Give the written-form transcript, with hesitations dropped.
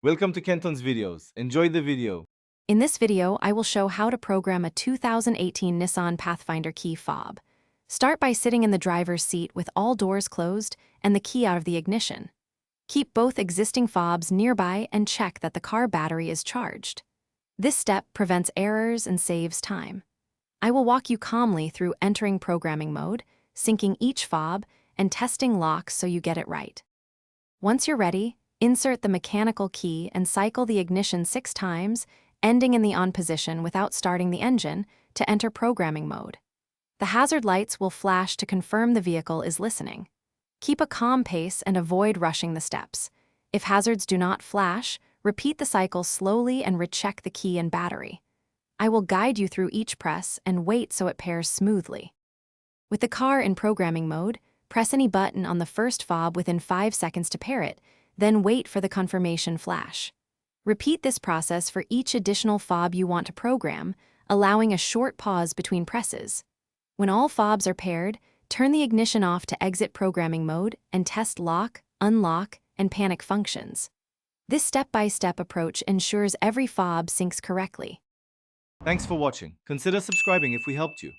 Welcome to Kenton's videos. Enjoy the video. In this video, I will show how to program a 2018 Nissan Pathfinder key fob. Start by sitting in the driver's seat with all doors closed and the key out of the ignition. Keep both existing fobs nearby and check that the car battery is charged. This step prevents errors and saves time. I will walk you calmly through entering programming mode, syncing each fob, and testing locks so you get it right. Once you're ready, insert the mechanical key and cycle the ignition 6 times, ending in the on position without starting the engine, to enter programming mode. The hazard lights will flash to confirm the vehicle is listening. Keep a calm pace and avoid rushing the steps. If hazards do not flash, repeat the cycle slowly and recheck the key and battery. I will guide you through each press and wait so it pairs smoothly. With the car in programming mode, press any button on the first fob within 5 seconds to pair it, then wait for the confirmation flash. Repeat this process for each additional fob you want to program, allowing a short pause between presses. When all fobs are paired, turn the ignition off to exit programming mode and test lock, unlock, and panic functions. This step-by-step approach ensures every fob syncs correctly. Thanks for watching. Consider subscribing if we helped you.